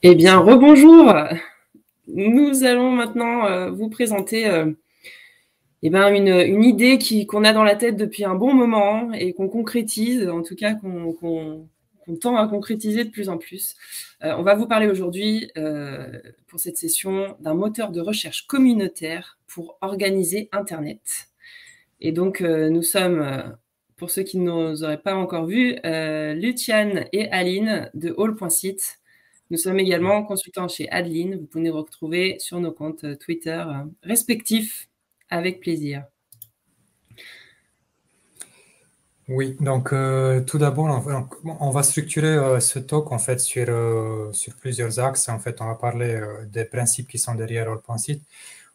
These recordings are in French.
Eh bien, rebonjour. Nous allons maintenant vous présenter une idée qu'on a dans la tête depuis un bon moment et qu'on concrétise, en tout cas qu'on tend à concrétiser de plus en plus. On va vous parler aujourd'hui, pour cette session, d'un moteur de recherche communautaire pour organiser Internet. Et donc, nous sommes, pour ceux qui ne nous auraient pas encore vus, Luciane et Aline de All.site. Nous sommes également consultants chez Adeline. Vous pouvez nous retrouver sur nos comptes Twitter respectifs avec plaisir. Oui, donc tout d'abord, on va structurer ce talk en fait sur plusieurs axes. En fait, on va parler des principes qui sont derrière All.site.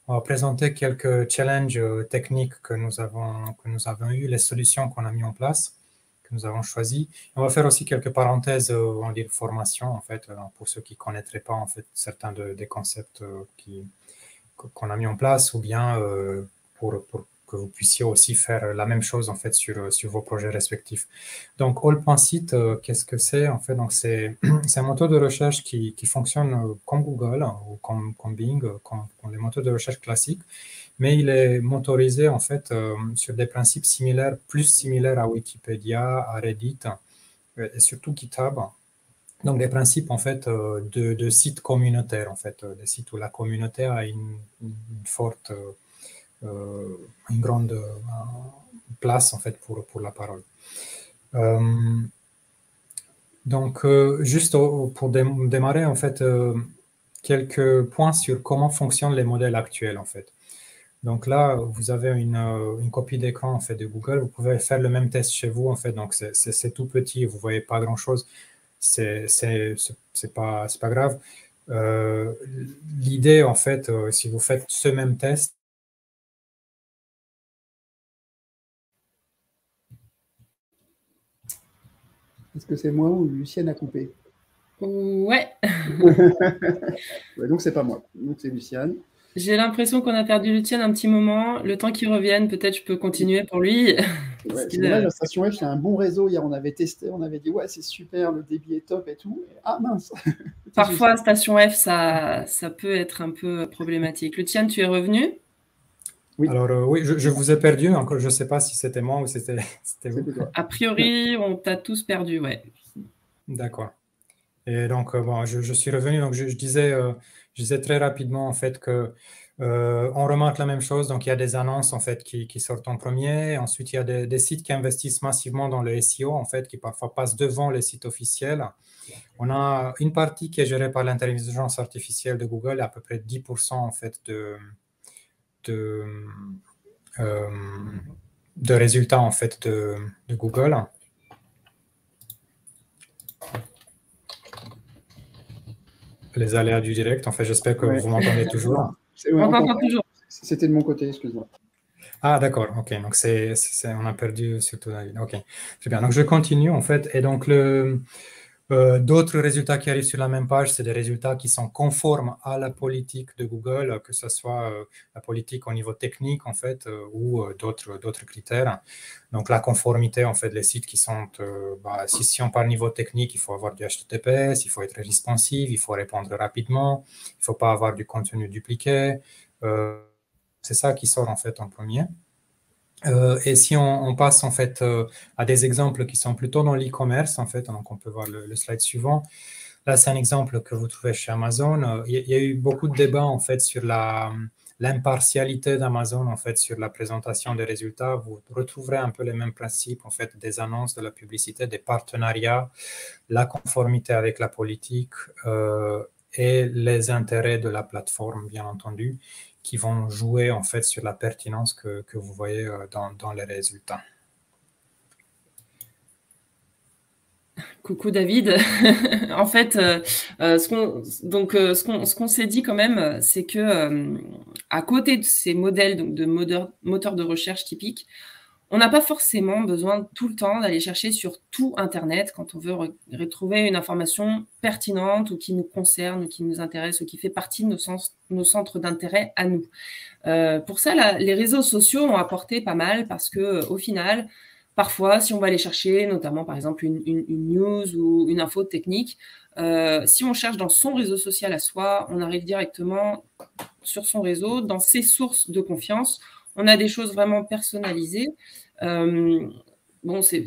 On va présenter quelques challenges techniques que nous avons eu, les solutions qu'on a mis en place, que nous avons choisies. On va faire aussi quelques parenthèses en dire formation en fait pour ceux qui connaîtraient pas en fait certains des concepts qu'on a mis en place, ou bien pour que vous puissiez aussi faire la même chose en fait sur vos projets respectifs. Donc All.site, qu'est-ce que c'est en fait? Donc c'est un moteur de recherche qui fonctionne comme Google ou comme Bing, comme les moteurs de recherche classiques, mais il est motorisé en fait sur des principes similaires, plus similaires à Wikipédia, à Reddit et surtout GitHub. Donc, des principes, en fait, de sites communautaires, en fait, des sites où la communauté a une forte, une grande place, en fait, pour la parole. Donc, juste pour démarrer, en fait, quelques points sur comment fonctionnent les modèles actuels, en fait. Donc là, vous avez une copie d'écran, en fait, de Google. Vous pouvez faire le même test chez vous, en fait. Donc, c'est tout petit, vous ne voyez pas grand-chose. C'est pas grave. L'idée, en fait, si vous faites ce même test. Est-ce que c'est moi ou Lucienne a coupé? Ouais. Ouais, donc c'est pas moi, donc c'est Luciane. J'ai l'impression qu'on a perdu Luciane un petit moment. Le temps qu'il revienne, peut-être je peux continuer pour lui. Ouais, c'est dommage, la station F, c'est un bon réseau. Hier, on avait testé, on avait dit ouais, c'est super, le débit est top et tout. Et, ah mince. Parfois, station F, ça peut être un peu problématique. Luciane, tu es revenu? Oui. Alors oui, je vous ai perdu. Encore, je ne sais pas si c'était moi ou c'était vous. A priori, on t'a tous perdu, ouais. D'accord. Et donc, bon, je suis revenu. Donc, je disais très rapidement en fait que on remarque la même chose. Donc, il y a des annonces en fait qui sortent en premier. Ensuite, il y a des sites qui investissent massivement dans le SEO en fait, qui parfois passent devant les sites officiels. On a une partie qui est gérée par l'intelligence artificielle de Google, à peu près 10% en fait de résultats en fait de Google. Les aléas du direct. En fait, j'espère que vous m'entendez toujours. On t'entend toujours. C'était de mon côté, excuse-moi. Ah, d'accord. OK. Donc, on a perdu surtout. OK. Très bien. Donc, je continue, en fait. Et donc, d'autres résultats qui arrivent sur la même page, c'est des résultats qui sont conformes à la politique de Google, que ce soit la politique au niveau technique, en fait, ou d'autres critères. Donc, la conformité, en fait, les sites qui sont, si on parle niveau technique, il faut avoir du HTTPS, il faut être responsive, il faut répondre rapidement, il ne faut pas avoir du contenu dupliqué. C'est ça qui sort, en fait, en premier. Et si on passe en fait à des exemples qui sont plutôt dans l'e-commerce, en fait, donc on peut voir le slide suivant. Là, c'est un exemple que vous trouvez chez Amazon. Il y a eu beaucoup de débats en fait sur l'impartialité d'Amazon en fait sur la présentation des résultats. Vous retrouverez un peu les mêmes principes en fait des annonces, de la publicité, des partenariats, la conformité avec la politique et les intérêts de la plateforme, bien entendu, qui vont jouer en fait sur la pertinence que vous voyez dans les résultats. Coucou David. En fait, ce qu'on s'est dit quand même, c'est que à côté de ces modèles donc de moteurs de recherche typiques, on n'a pas forcément besoin tout le temps d'aller chercher sur tout Internet quand on veut retrouver une information pertinente ou qui nous concerne, ou qui nous intéresse, ou qui fait partie de nos centres d'intérêt à nous. Pour ça, les réseaux sociaux ont apporté pas mal parce que au final, parfois, si on va aller chercher, notamment par exemple une news ou une info technique, Si on cherche dans son réseau social à soi, on arrive directement sur son réseau, dans ses sources de confiance. On a des choses vraiment personnalisées. Bon, c'est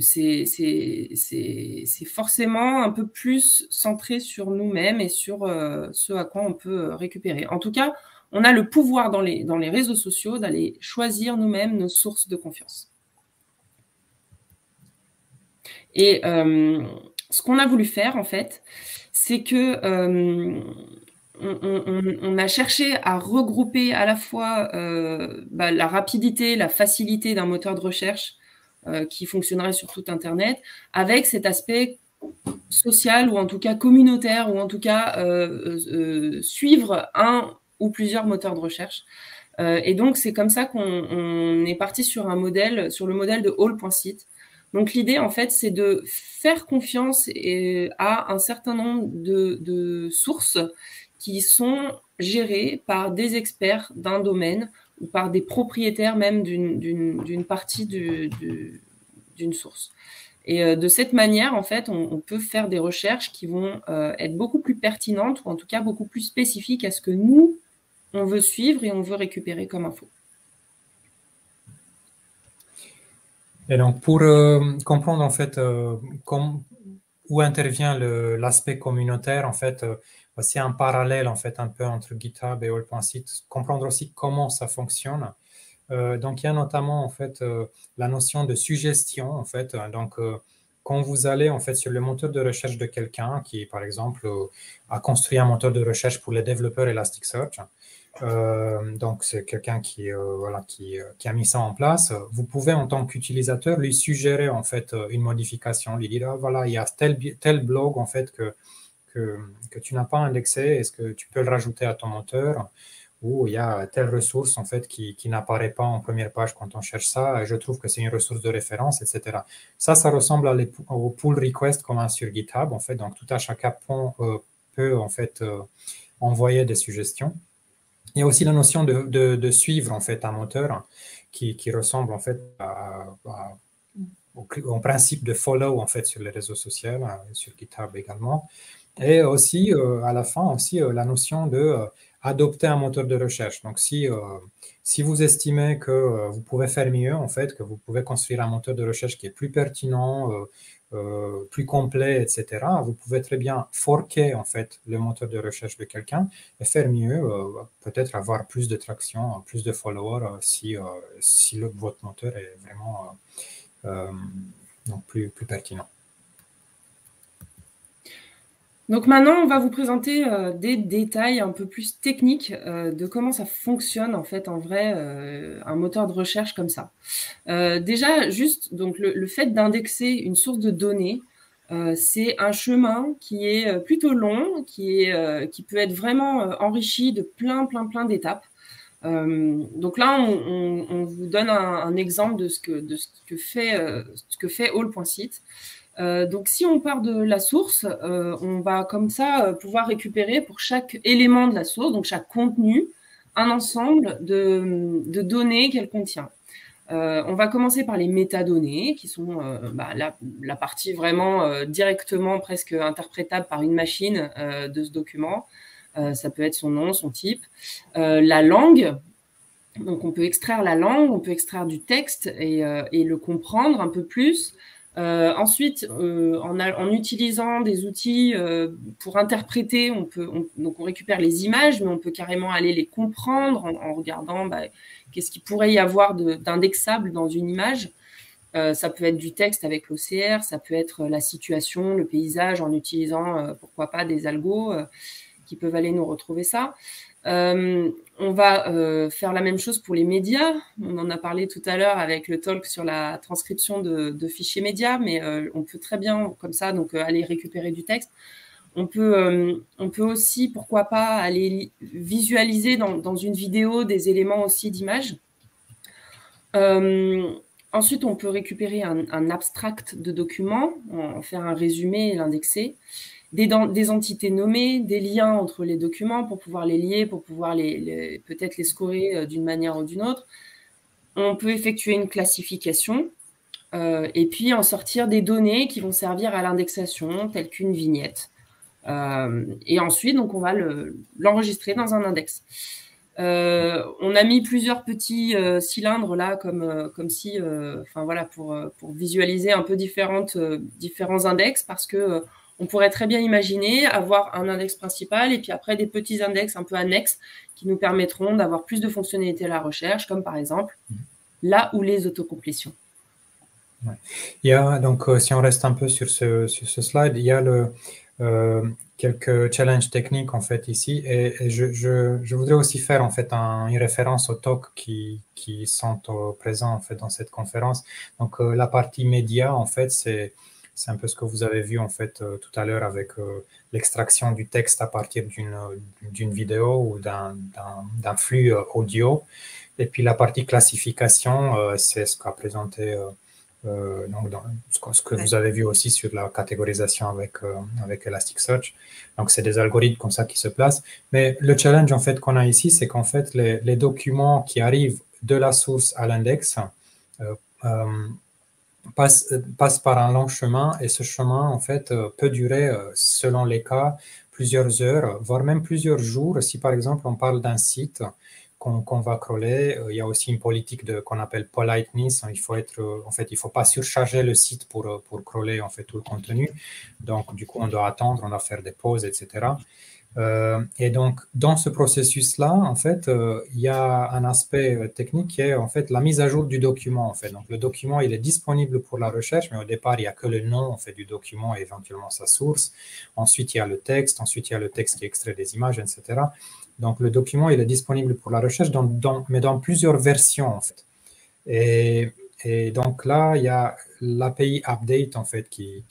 forcément un peu plus centré sur nous-mêmes et sur ce à quoi on peut récupérer. En tout cas, on a le pouvoir dans les réseaux sociaux d'aller choisir nous-mêmes nos sources de confiance. Et ce qu'on a voulu faire, en fait, c'est que on a cherché à regrouper à la fois la rapidité, la facilité d'un moteur de recherche qui fonctionnerait sur tout Internet, avec cet aspect social ou en tout cas communautaire, ou en tout cas suivre un ou plusieurs moteurs de recherche. Et donc, c'est comme ça qu'on est parti sur le modèle de All.site. Donc, l'idée, en fait, c'est de faire confiance à un certain nombre de sources qui sont gérées par des experts d'un domaine ou par des propriétaires même d'une partie d'une source. Et de cette manière, en fait, on peut faire des recherches qui vont être beaucoup plus pertinentes, ou en tout cas beaucoup plus spécifiques à ce que nous, on veut suivre et on veut récupérer comme info. Et donc, pour comprendre, en fait, où intervient l'aspect communautaire, en fait, voici un parallèle, en fait, un peu entre GitHub et All.site, comprendre aussi comment ça fonctionne. Donc, il y a notamment, en fait, la notion de suggestion, en fait. Donc, quand vous allez, en fait, sur le moteur de recherche de quelqu'un qui, par exemple, a construit un moteur de recherche pour les développeurs Elasticsearch, donc c'est quelqu'un qui a mis ça en place, vous pouvez, en tant qu'utilisateur, lui suggérer, en fait, une modification, lui dire, voilà, il y a tel blog, en fait, que tu n'as pas indexé, est-ce que tu peux le rajouter à ton moteur? Ou il y a telle ressource, en fait, qui n'apparaît pas en première page quand on cherche ça, et je trouve que c'est une ressource de référence, etc. Ça ressemble au pull request comme sur GitHub, en fait. Donc, tout à chacun peut, en fait, envoyer des suggestions. Il y a aussi la notion de suivre, en fait, un moteur qui ressemble, en fait, au principe de follow, en fait, sur les réseaux sociaux, sur GitHub également. Et aussi, à la fin, aussi, la notion de adopter un moteur de recherche. Donc, si vous estimez que vous pouvez faire mieux, en fait, que vous pouvez construire un moteur de recherche qui est plus pertinent, plus complet, etc., vous pouvez très bien forker, en fait, le moteur de recherche de quelqu'un et faire mieux, peut-être avoir plus de traction, plus de followers si votre moteur est vraiment donc plus pertinent. Donc maintenant, on va vous présenter des détails un peu plus techniques de comment ça fonctionne en fait en vrai un moteur de recherche comme ça. Déjà, juste donc le fait d'indexer une source de données, c'est un chemin qui est plutôt long, qui peut être vraiment enrichi de plein d'étapes. Donc là, on vous donne un exemple de ce que fait All.site. Donc, si on part de la source, on va comme ça pouvoir récupérer pour chaque élément de la source, donc chaque contenu, un ensemble de données qu'elle contient. On va commencer par les métadonnées, qui sont la partie vraiment directement presque interprétable par une machine de ce document. Ça peut être son nom, son type. La langue. Donc, on peut extraire la langue, on peut extraire du texte et le comprendre un peu plus. Ensuite, en utilisant des outils pour interpréter, donc on récupère les images, mais on peut carrément aller les comprendre en regardant qu'est-ce qu'il pourrait y avoir d'indexable dans une image. Ça peut être du texte avec l'OCR, ça peut être la situation, le paysage, en utilisant, pourquoi pas, des algos qui peuvent aller nous retrouver ça. On va faire la même chose pour les médias. On en a parlé tout à l'heure avec le talk sur la transcription de fichiers médias, mais on peut très bien, comme ça, donc aller récupérer du texte. On peut aussi, pourquoi pas, aller visualiser dans une vidéo des éléments aussi d'image. Ensuite, on peut récupérer un abstract de document, en faire un résumé et l'indexer. Des entités nommées, des liens entre les documents pour pouvoir les lier, pour pouvoir peut-être les scorer d'une manière ou d'une autre. On peut effectuer une classification et puis en sortir des données qui vont servir à l'indexation, telles qu'une vignette. Et ensuite, donc, on va l'enregistrer dans un index. On a mis plusieurs petits cylindres là, comme si, enfin voilà, pour visualiser un peu différents index, parce que on pourrait très bien imaginer avoir un index principal et puis après des petits index un peu annexes qui nous permettront d'avoir plus de fonctionnalités à la recherche, comme par exemple là où les autocomplétions. Ouais. Il y a donc, si on reste un peu sur ce slide, il y a quelques challenges techniques en fait ici, et je voudrais aussi faire en fait une référence aux talks qui sont présents en fait dans cette conférence. Donc la partie média en fait, c'est un peu ce que vous avez vu en fait tout à l'heure avec l'extraction du texte à partir d'une vidéo ou d'un flux audio. Et puis la partie classification, c'est ce qu'a présenté donc ce que vous avez vu aussi sur la catégorisation avec Elasticsearch. Donc c'est des algorithmes comme ça qui se placent. Mais le challenge en fait qu'on a ici, c'est qu'en fait les documents qui arrivent de la source à l'index passe par un long chemin, et ce chemin en fait peut durer selon les cas plusieurs heures, voire même plusieurs jours. Si par exemple on parle d'un site qu'on va crawler, il y a aussi une politique qu'on appelle politeness. Il faut pas surcharger le site pour crawler en fait tout le contenu. Donc du coup on doit attendre, on doit faire des pauses, etc. Et donc, dans ce processus-là, en fait, il y a un aspect technique qui est en fait la mise à jour du document. En fait, donc le document il est disponible pour la recherche, mais au départ il n'y a que le nom en fait du document et éventuellement sa source. Ensuite il y a le texte, ensuite il y a le texte qui extrait des images, etc. Donc le document il est disponible pour la recherche, mais dans plusieurs versions en fait. Et donc là, il y a l'API update en fait qui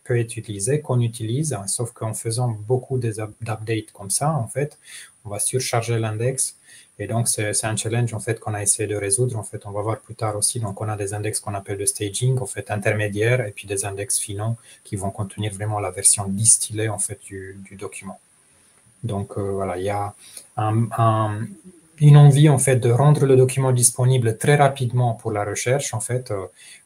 peut être utilisée, qu'on utilise, sauf qu'en faisant beaucoup d'updates comme ça, en fait, on va surcharger l'index. Et donc, c'est un challenge en fait qu'on a essayé de résoudre. En fait, on va voir plus tard aussi. Donc, on a des index qu'on appelle le staging, en fait, intermédiaire, et puis des index finaux qui vont contenir vraiment la version distillée en fait du document. Donc, voilà, il y a une envie en fait de rendre le document disponible très rapidement pour la recherche en fait,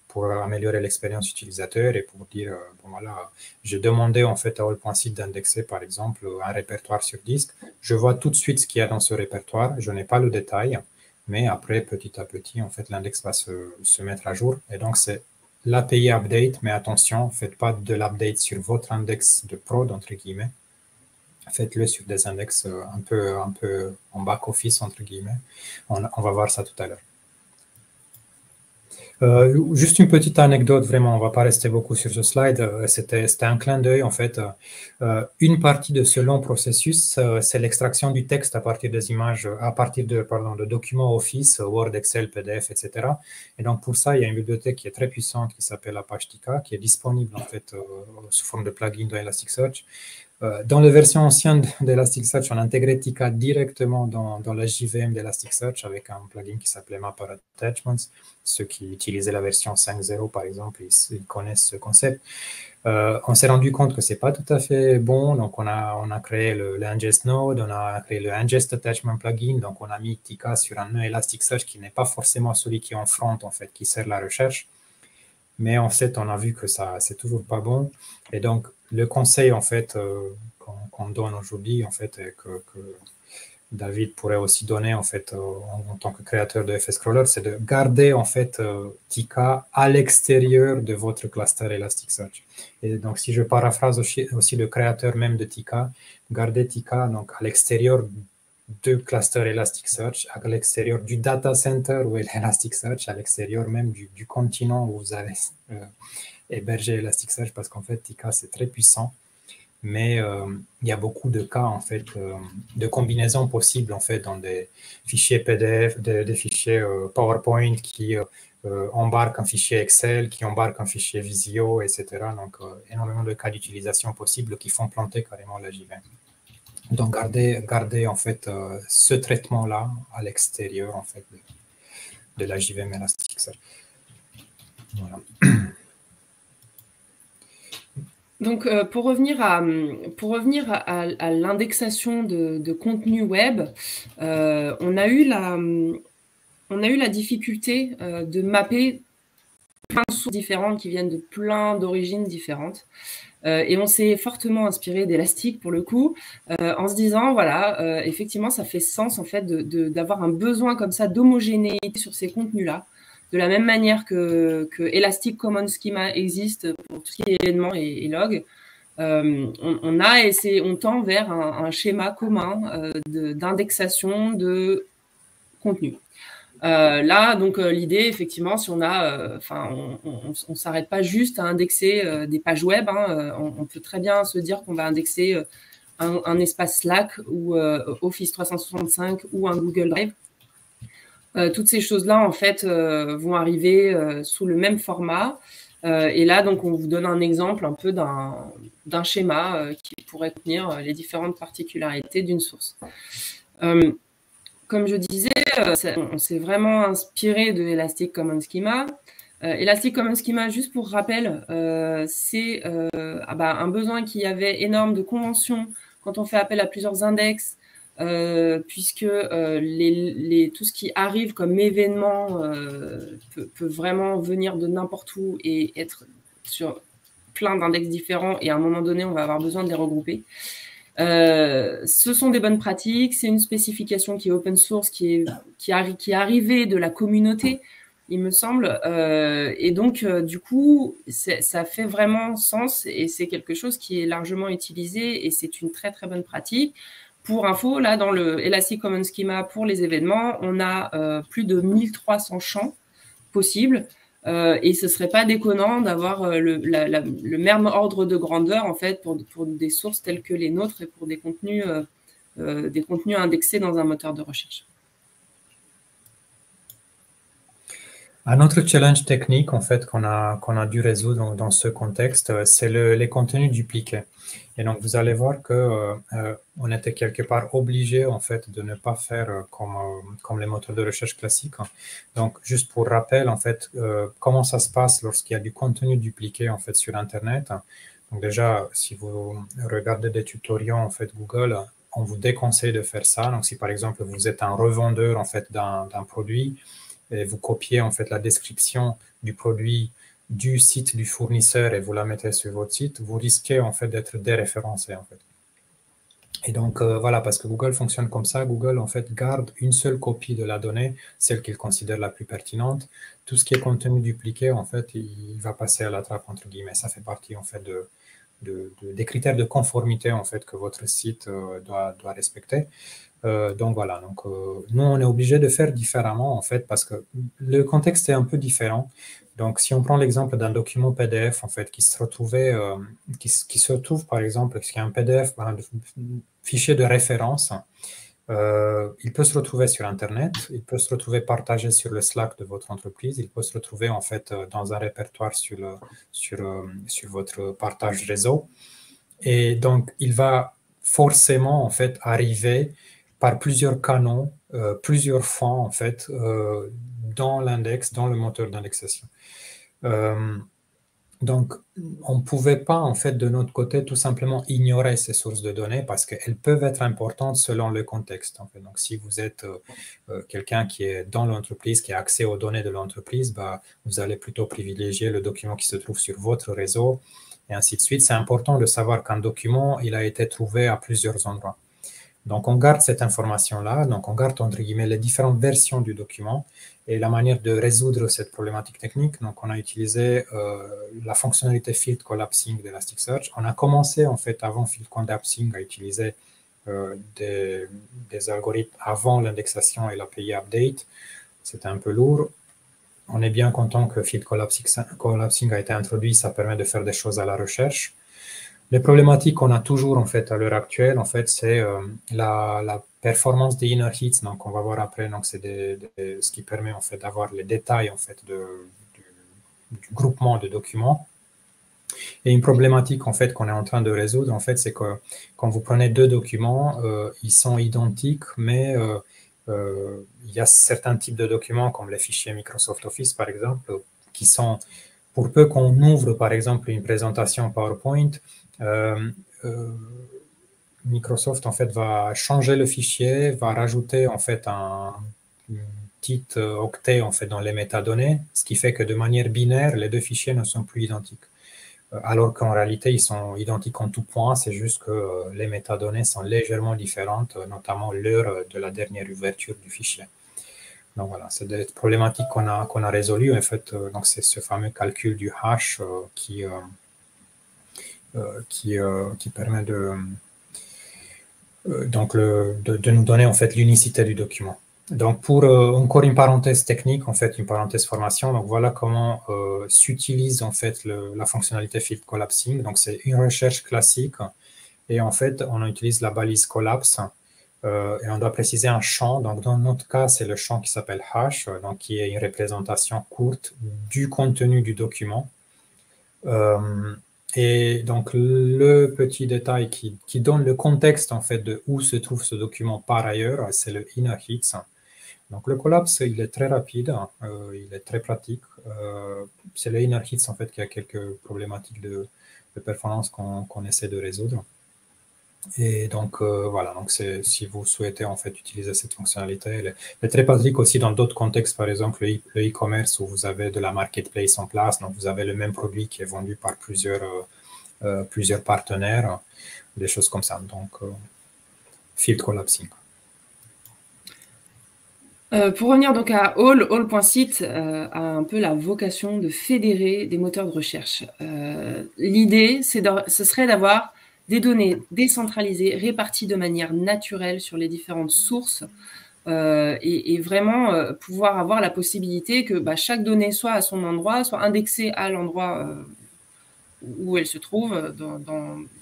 pour améliorer l'expérience utilisateur et pour dire bon voilà, j'ai demandé en fait à All.Seed d'indexer par exemple un répertoire sur disque, je vois tout de suite ce qu'il y a dans ce répertoire, je n'ai pas le détail, mais après petit à petit en fait l'index va se mettre à jour, et donc c'est l'API update, mais attention, faites pas de l'update sur votre index de prod entre guillemets. Faites-le sur des index un peu en back-office, entre guillemets. On va voir ça tout à l'heure. Juste une petite anecdote, vraiment, on ne va pas rester beaucoup sur ce slide. C'était un clin d'œil, en fait. Une partie de ce long processus, c'est l'extraction du texte à partir des images, à partir de documents Office, Word, Excel, PDF, etc. Et donc, pour ça, il y a une bibliothèque qui est très puissante qui s'appelle Apache Tika, qui est disponible, en fait, sous forme de plugin dans Elasticsearch. Dans la version ancienne d'Elasticsearch, on intégrait Tika directement dans la JVM d'Elasticsearch avec un plugin qui s'appelait Mapper Attachments. Ceux qui utilisaient la version 5.0, par exemple, ils connaissent ce concept. On s'est rendu compte que ce n'est pas tout à fait bon, donc on a créé le ingest node, on a créé le ingest attachment plugin, donc on a mis Tika sur un nœud Elasticsearch qui n'est pas forcément celui qui est en front, en fait, qui sert la recherche. Mais en fait, on a vu que ça, c'est toujours pas bon. Et donc, le conseil, en fait, qu'on donne aujourd'hui, en fait, et que David pourrait aussi donner, en fait, en tant que créateur de FScrawler, c'est de garder, en fait, Tika à l'extérieur de votre cluster Elasticsearch. Et donc, si je paraphrase aussi le créateur même de Tika, gardez Tika donc, à l'extérieur de cluster Elasticsearch, à l'extérieur du data center où est Elasticsearch, à l'extérieur même du continent où vous avez hébergé Elasticsearch, parce qu'en fait, Tika, c'est très puissant. Mais il y a beaucoup de cas, en fait, de combinaisons possibles, en fait, dans des fichiers PDF, des fichiers PowerPoint qui embarquent un fichier Excel, qui embarquent un fichier Visio, etc. Donc, énormément de cas d'utilisation possibles qui font planter carrément la JVM. Donc, garder en fait ce traitement-là à l'extérieur en fait de la JVM Elasticsearch. Voilà. Donc, pour revenir à l'indexation de contenu web, on a eu la difficulté de mapper plein de sources différentes qui viennent de plein d'origines différentes. Et on s'est fortement inspiré d'Elastic pour le coup, en se disant, voilà, effectivement, ça fait sens en fait d'avoir un besoin comme ça d'homogénéité sur ces contenus-là, de la même manière que Elastic Common Schema existe pour tout ce qui est événements et logs. On tend vers un schéma commun d'indexation de contenu. Là, donc, l'idée, effectivement, si on a, on s'arrête pas juste à indexer des pages web. On peut très bien se dire qu'on va indexer un espace Slack ou Office 365 ou un Google Drive. Toutes ces choses-là, en fait, vont arriver sous le même format. Et là, donc, on vous donne un exemple un peu d'un schéma qui pourrait contenir les différentes particularités d'une source. Comme je disais, on s'est vraiment inspiré de Elastic Common Schema. Elastic Common Schema, juste pour rappel, c'est un besoin qui avait énorme de conventions quand on fait appel à plusieurs index, puisque tout ce qui arrive comme événement peut vraiment venir de n'importe où et être sur plein d'index différents, et à un moment donné, on va avoir besoin de les regrouper. Ce sont des bonnes pratiques, c'est une spécification qui est open source, qui est arrivée de la communauté, il me semble, et donc du coup ça fait vraiment sens et c'est quelque chose qui est largement utilisé et c'est une très très bonne pratique. Pour info, là dans le Elastic Common Schema pour les événements, on a plus de 1300 champs possibles. Et ce serait pas déconnant d'avoir le même ordre de grandeur en fait pour des sources telles que les nôtres et pour des contenus indexés dans un moteur de recherche. Un autre challenge technique en fait qu'on a dû résoudre dans ce contexte, c'est les contenus dupliqués. Et donc vous allez voir que on était quelque part obligé en fait de ne pas faire comme les moteurs de recherche classiques. Donc juste pour rappel en fait comment ça se passe lorsqu'il y a du contenu dupliqué en fait sur Internet. Donc déjà si vous regardez des tutoriels en fait Google, on vous déconseille de faire ça. Donc si par exemple vous êtes un revendeur en fait d'un produit et vous copiez en fait la description du produit du site du fournisseur et vous la mettez sur votre site, vous risquez en fait d'être déréférencé en fait. Et donc voilà, parce que Google fonctionne comme ça, Google en fait garde une seule copie de la donnée, celle qu'il considère la plus pertinente. Tout ce qui est contenu dupliqué en fait, il va passer à la trappe entre guillemets. Ça fait partie en fait des critères de conformité en fait que votre site doit respecter. Donc voilà, nous on est obligé de faire différemment en fait parce que le contexte est un peu différent. Donc si on prend l'exemple d'un document PDF en fait qui se retrouve par exemple, s'il y a un PDF, un fichier de référence, il peut se retrouver sur Internet, il peut se retrouver partagé sur le Slack de votre entreprise, il peut se retrouver en fait dans un répertoire sur votre partage réseau. Et donc il va forcément en fait arriver par plusieurs canaux, plusieurs fois en fait, dans l'index, dans le moteur d'indexation. Donc, on ne pouvait pas en fait de notre côté tout simplement ignorer ces sources de données parce qu'elles peuvent être importantes selon le contexte. En fait. Donc, si vous êtes quelqu'un qui est dans l'entreprise, qui a accès aux données de l'entreprise, vous allez plutôt privilégier le document qui se trouve sur votre réseau et ainsi de suite. C'est important de savoir qu'un document, il a été trouvé à plusieurs endroits. Donc, on garde cette information-là, donc on garde entre guillemets les différentes versions du document et la manière de résoudre cette problématique technique. Donc, on a utilisé la fonctionnalité Field Collapsing d'Elasticsearch. On a commencé en fait avant Field Collapsing à utiliser des algorithmes avant l'indexation et l'API Update. C'était un peu lourd. On est bien content que Field Collapsing a été introduit. Ça permet de faire des choses à la recherche. Les problématiques qu'on a toujours en fait à l'heure actuelle, en fait, c'est la performance des inner heats. Donc, on va voir après. Donc, c'est ce qui permet en fait d'avoir les détails en fait du groupement de documents. Et une problématique en fait qu'on est en train de résoudre, en fait, c'est que quand vous prenez deux documents, ils sont identiques, mais il y a certains types de documents comme les fichiers Microsoft Office, par exemple, qui sont, pour peu qu'on ouvre, par exemple, une présentation PowerPoint, Microsoft en fait va changer le fichier, va rajouter en fait petites octets en fait dans les métadonnées, ce qui fait que de manière binaire, les deux fichiers ne sont plus identiques. Alors qu'en réalité, ils sont identiques en tout point, c'est juste que les métadonnées sont légèrement différentes, notamment l'heure de la dernière ouverture du fichier. Donc voilà, c'est des problématiques qu'on a résolues. En fait, donc c'est ce fameux calcul du hash qui permet de nous donner en fait l'unicité du document. Donc pour encore une parenthèse technique, en fait une parenthèse formation, donc voilà comment s'utilise en fait la fonctionnalité field collapsing. Donc c'est une recherche classique et en fait on utilise la balise collapse et on doit préciser un champ. Donc dans notre cas c'est le champ qui s'appelle hash, donc qui est une représentation courte du contenu du document. Et donc, le petit détail qui donne le contexte, en fait, de où se trouve ce document par ailleurs, c'est le inner hits. Donc, le collapse, il est très rapide, il est très pratique. C'est le inner hits, en fait, qui a quelques problématiques de performance qu'on essaie de résoudre. Et donc, voilà, donc si vous souhaitez, en fait, utiliser cette fonctionnalité, elle est très pratique aussi dans d'autres contextes, par exemple, le e-commerce, où vous avez de la marketplace en place, donc vous avez le même produit qui est vendu par plusieurs partenaires, des choses comme ça. Donc, field collapsing. Pour revenir donc à All.site a un peu la vocation de fédérer des moteurs de recherche. L'idée, ce serait d'avoir des données décentralisées, réparties de manière naturelle sur les différentes sources et vraiment pouvoir avoir la possibilité que chaque donnée soit à son endroit, soit indexée à l'endroit où elle se trouve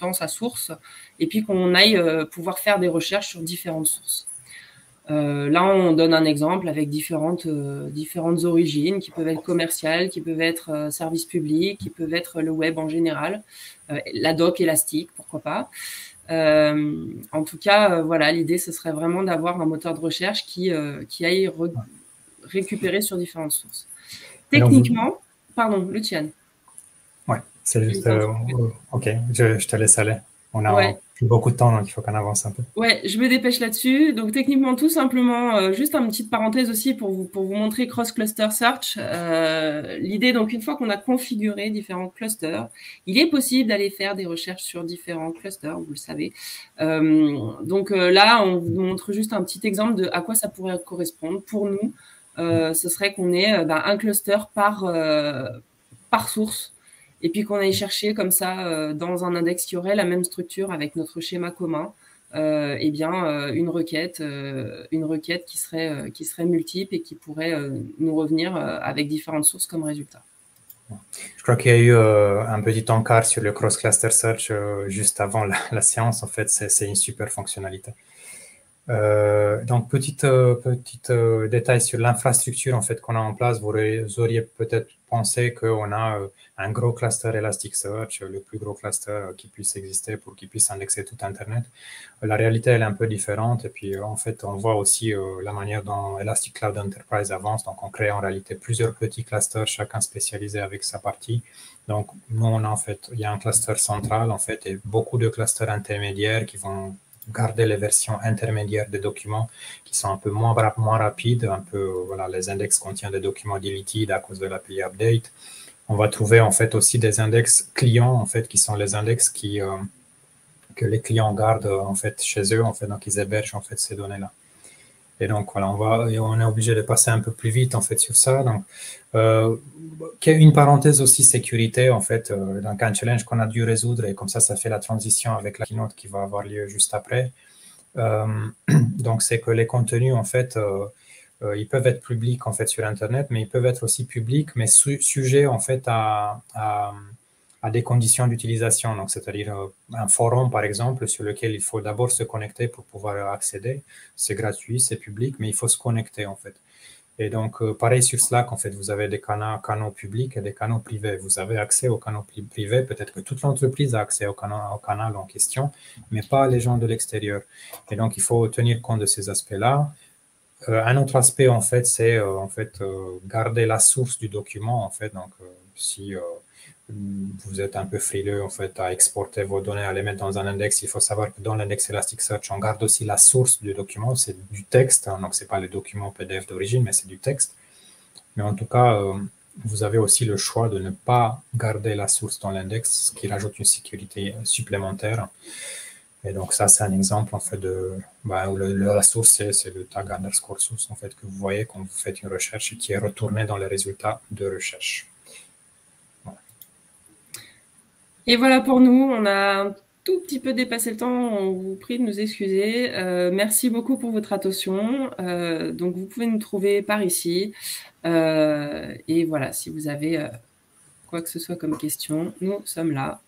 dans sa source, et puis qu'on aille pouvoir faire des recherches sur différentes sources. Là, on donne un exemple avec différentes origines qui peuvent être commerciales, qui peuvent être services publics, qui peuvent être le web en général, la doc élastique, pourquoi pas. En tout cas, voilà, l'idée, ce serait vraiment d'avoir un moteur de recherche qui aille récupérer sur différentes sources. Techniquement, pardon, Luciane. Ouais, c'est juste. Ok, je te laisse aller. On a plus beaucoup de temps, donc il faut qu'on avance un peu. Ouais, je me dépêche là-dessus. Donc techniquement, tout simplement, juste une petite parenthèse aussi pour vous montrer cross-cluster search. L'idée, donc une fois qu'on a configuré différents clusters, il est possible d'aller faire des recherches sur différents clusters, vous le savez. Donc là, on vous montre juste un petit exemple de à quoi ça pourrait correspondre. Pour nous, ce serait qu'on ait un cluster par source. Et puis qu'on aille chercher comme ça dans un index qui aurait la même structure avec notre schéma commun, une requête qui serait multiple et qui pourrait nous revenir avec différentes sources comme résultat. Je crois qu'il y a eu un petit encart sur le cross-cluster search juste avant la séance. En fait, c'est une super fonctionnalité. Donc, petit détail sur l'infrastructure en fait qu'on a en place. Vous auriez peut-être pensé qu'on a un gros cluster Elasticsearch, le plus gros cluster qui puisse exister pour qu'il puisse indexer tout Internet. La réalité, elle est un peu différente. Et puis, en fait, on voit aussi la manière dont Elastic Cloud Enterprise avance. Donc, on crée en réalité plusieurs petits clusters, chacun spécialisé avec sa partie. Donc, nous, on a en fait, il y a un cluster central en fait et beaucoup de clusters intermédiaires qui vont garder les versions intermédiaires des documents qui sont un peu moins rapides, un peu, voilà, les index contiennent des documents deleted à cause de l'API update. On va trouver en fait aussi des index clients en fait qui sont les index que les clients gardent en fait chez eux en fait, donc ils hébergent en fait ces données-là. Et donc voilà, on est obligé de passer un peu plus vite en fait sur ça. Donc une parenthèse aussi sécurité en fait, donc un challenge qu'on a dû résoudre et comme ça fait la transition avec la keynote qui va avoir lieu juste après. Donc c'est que les contenus en fait, ils peuvent être publics en fait sur Internet, mais ils peuvent être aussi publics, mais sujets en fait à des conditions d'utilisation. Donc c'est-à-dire un forum par exemple sur lequel il faut d'abord se connecter pour pouvoir accéder. C'est gratuit, c'est public, mais il faut se connecter en fait. Et donc, pareil sur Slack, en fait, vous avez des canaux publics et des canaux privés. Vous avez accès aux canaux privés. Peut-être que toute l'entreprise a accès au canal en question, mais pas les gens de l'extérieur. Et donc, il faut tenir compte de ces aspects-là. Un autre aspect, en fait, c'est garder la source du document. En fait, donc, si vous êtes un peu frileux en fait à exporter vos données, à les mettre dans un index, il faut savoir que dans l'index Elasticsearch, on garde aussi la source du document, c'est du texte, hein, donc c'est pas le document PDF d'origine, mais c'est du texte. Mais en tout cas, vous avez aussi le choix de ne pas garder la source dans l'index, ce qui rajoute une sécurité supplémentaire. Et donc ça, c'est un exemple en fait où la source, c'est le tag underscore source en fait que vous voyez quand vous faites une recherche et qui est retourné dans les résultats de recherche. Voilà. Et voilà pour nous, on a un tout petit peu dépassé le temps, on vous prie de nous excuser. Merci beaucoup pour votre attention. Donc vous pouvez nous trouver par ici. Et voilà, si vous avez quoi que ce soit comme question, nous sommes là.